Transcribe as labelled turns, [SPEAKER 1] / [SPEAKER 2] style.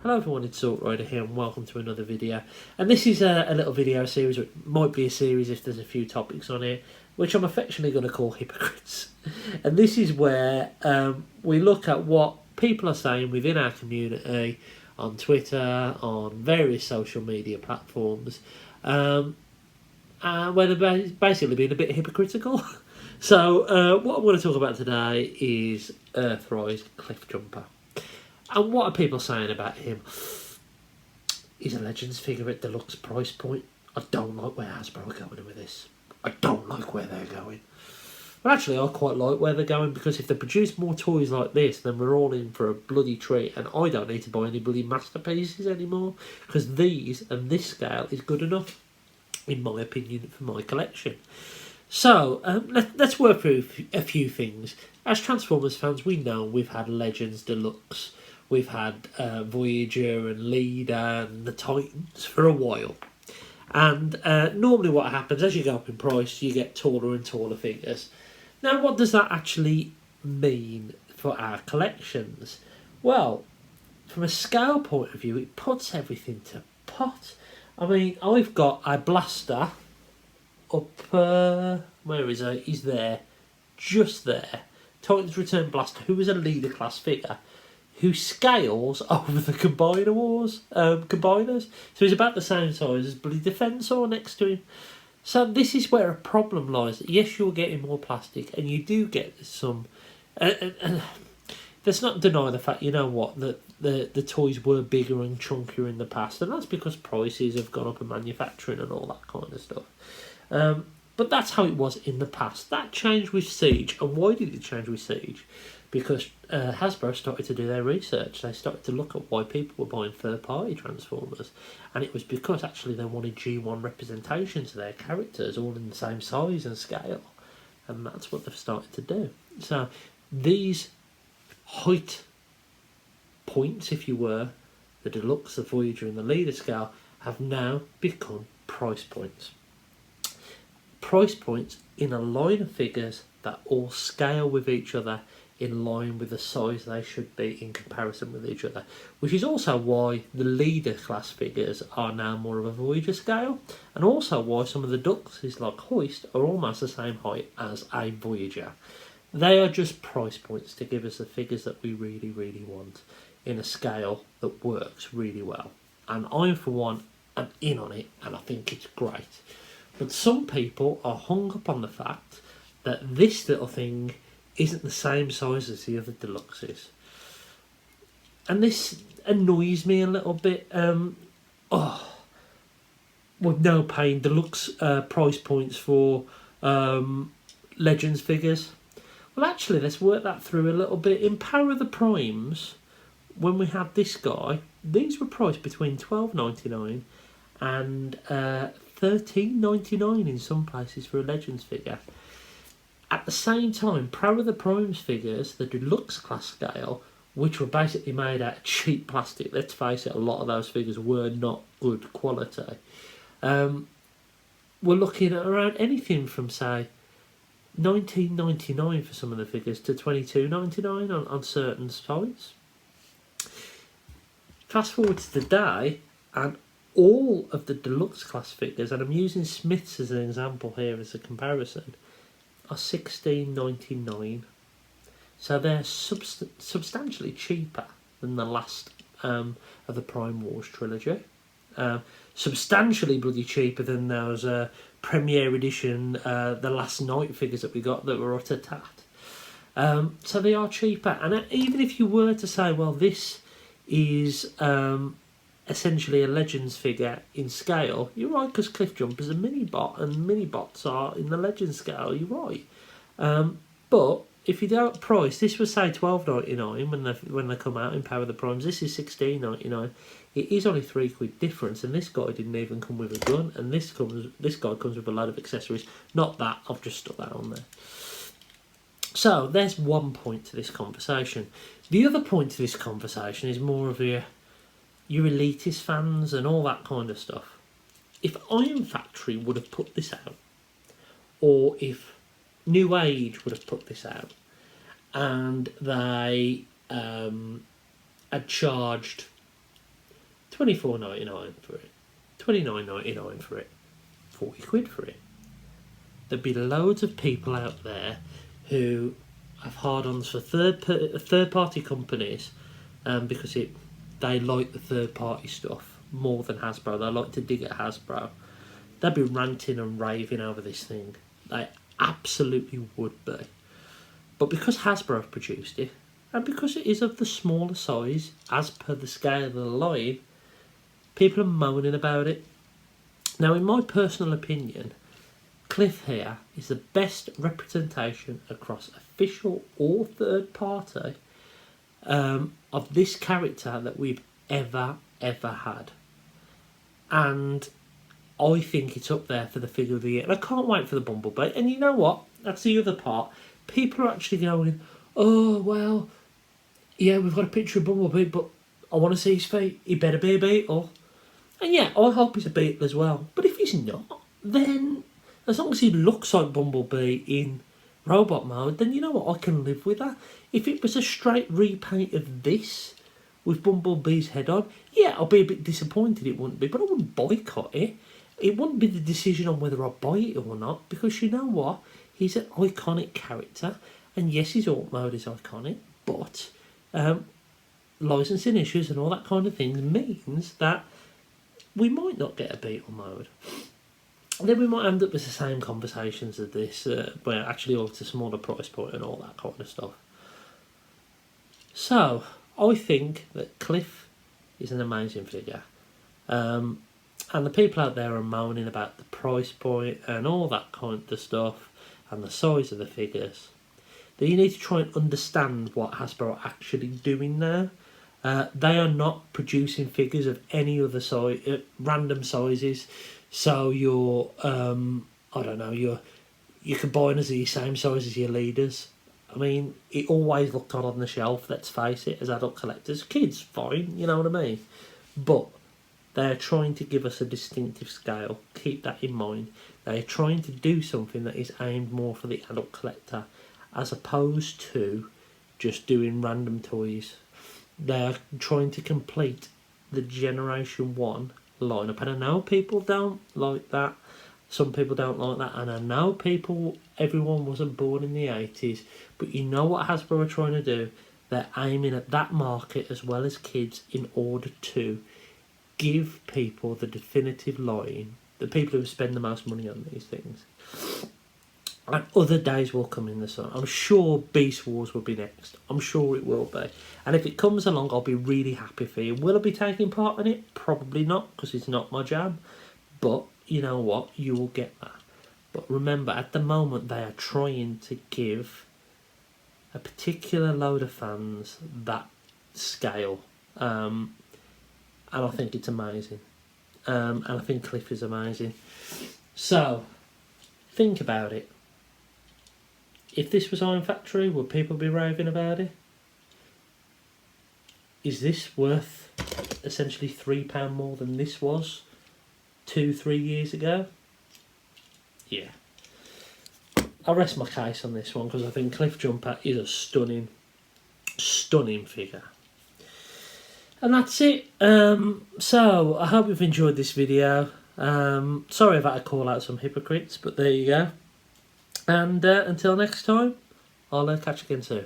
[SPEAKER 1] Hello everyone, it's Salt Rider here and welcome to another video. And this is a little video series, it might be a series if there's a few topics on it, which I'm affectionately going to call Hypocrites. And this is where we look at what people are saying within our community, on Twitter, on various social media platforms, where they're basically being a bit hypocritical. So what I'm going to talk about today is Earthrise Cliffjumper. And what are people saying about him? He's a Legends figure at deluxe price point. I don't like where Hasbro are going with this. I don't like where they're going. But actually, I quite like where they're going, because if they produce more toys like this, then we're all in for a bloody treat. And I don't need to buy any bloody masterpieces anymore, because these and this scale is good enough, in my opinion, for my collection. So, let's work through a few things. As Transformers fans, we know we've had Legends Deluxe. We've had Voyager and Leader and the Titans for a while. And normally what happens, as you go up in price, you get taller and taller figures. Now, what does that actually mean for our collections? Well, from a scale point of view, it puts everything to pot. I mean, I've got a Blaster up, where is he? He's there, just there. Titans Return Blaster, who was a Leader class figure, who scales over the combiners. So he's about the same size as Bloody Defensor next to him. So this is where a problem lies. Yes, you're getting more plastic, and you do get some. Let's not deny the fact, you know what, that the toys were bigger and chunkier in the past, and that's because prices have gone up in manufacturing and all that kind of stuff. But that's how it was in the past. That changed with Siege. And why did it change with Siege? Because Hasbro started to do their research. They started to look at why people were buying third-party Transformers. And it was because actually they wanted G1 representations of their characters, all in the same size and scale. And that's what they've started to do. So these height points, if you were, the Deluxe, the Voyager and the Leader scale, have now become price points. Price points in a line of figures that all scale with each other in line with the size they should be in comparison with each other, which is also why the Leader class figures are now more of a Voyager scale, and also why some of the Duxes like Hoist are almost the same height as a Voyager. They are just price points to give us the figures that we really, really want in a scale that works really well. And I, for one, am in on it, and I think it's great. But some people are hung up on the fact that this little thing isn't the same size as the other Deluxes. And this annoys me a little bit. With no pain, Deluxe price points for Legends figures. Well, actually, let's work that through a little bit. In Power of the Primes, when we had this guy, these were priced between $12.99 and $13.99 in some places for a Legends figure. At the same time, Power of the Primes figures, the Deluxe class scale, which were basically made out of cheap plastic, let's face it, a lot of those figures were not good quality. We're looking at around anything from, say, $19.99 for some of the figures to $22.99 on certain sites. Fast forward to today, and all of the Deluxe class figures, and I'm using Smiths as an example here as a comparison, are $16.99. So they're substantially cheaper than the last of the Prime Wars trilogy. Substantially bloody cheaper than those Premiere Edition The Last Night figures that we got that were utter tat. So they are cheaper. And even if you were to say, well, this is essentially a Legends figure in scale, you're right, because Cliffjumper's a mini-bot, and mini-bots are in the Legends scale, you're right. But if you go at price, this was, say, $12.99 when they come out in Power of the Primes. This is $16.99. It is only £3 difference, and this guy didn't even come with a gun, and this guy comes with a load of accessories. Not that, I've just stuck that on there. So there's one point to this conversation. The other point to this conversation is more of your elitist fans and all that kind of stuff. If Iron Factory would have put this out, or if New Age would have put this out, and they had charged £24.99 for it, £29.99 for it, 40 quid for it. There'd be loads of people out there who have hard-ons for third-party companies because they like the third-party stuff more than Hasbro. They like to dig at Hasbro. They'd be ranting and raving over this thing. They absolutely would be. But because Hasbro have produced it, and because it is of the smaller size, as per the scale of the line, people are moaning about it. Now, in my personal opinion, Cliff here is the best representation across official or third party of this character that we've ever had. And I think it's up there for the figure of the year. And I can't wait for the Bumblebee. And you know what? That's the other part. People are actually going, oh, well, yeah, we've got a picture of Bumblebee, but I want to see his feet. He better be a beetle. And yeah, I hope he's a beetle as well. But if he's not, then as long as he looks like Bumblebee in robot mode, then you know what? I can live with that. If it was a straight repaint of this with Bumblebee's head on, yeah, I'll be a bit disappointed it wouldn't be, but I wouldn't boycott it. It wouldn't be the decision on whether I buy it or not, because you know what? He's an iconic character, and yes, his alt mode is iconic, but licensing issues and all that kind of thing means that we might not get a beetle mode. And then we might end up with the same conversations as this, where actually it's a smaller price point and all that kind of stuff. So, I think that Cliff is an amazing figure. And the people out there are moaning about the price point and all that kind of stuff and the size of the figures. Then you need to try and understand what Hasbro are actually doing now. They are not producing figures of any other size, random sizes. So you're, I don't know, you're combining as the same size as your leaders. I mean, it always looked on the shelf, let's face it, as adult collectors. Kids, fine, you know what I mean? But they're trying to give us a distinctive scale. Keep that in mind. They're trying to do something that is aimed more for the adult collector, as opposed to just doing random toys. They're trying to complete the Generation 1 lineup. And I know people don't like that. Some people don't like that. And I know everyone wasn't born in the 80s. But you know what Hasbro are trying to do? They're aiming at that market as well as kids in order to give people the definitive line, the people who spend the most money on these things. And other days will come in the sun. I'm sure Beast Wars will be next. I'm sure it will be. And if it comes along, I'll be really happy for you. Will I be taking part in it? Probably not, because it's not my jam. But you know what? You will get that. But remember, at the moment, they are trying to give a particular load of fans that scale. And I think it's amazing. And I think Cliff is amazing. So, think about it. If this was Iron Factory, would people be raving about it? Is this worth essentially £3 more than this was 2-3 years ago? Yeah. I'll rest my case on this one because I think Cliffjumper is a stunning figure. And that's it. So, I hope you've enjoyed this video. Sorry if I had to call out some hypocrites, but there you go. And until next time, I'll catch you again soon.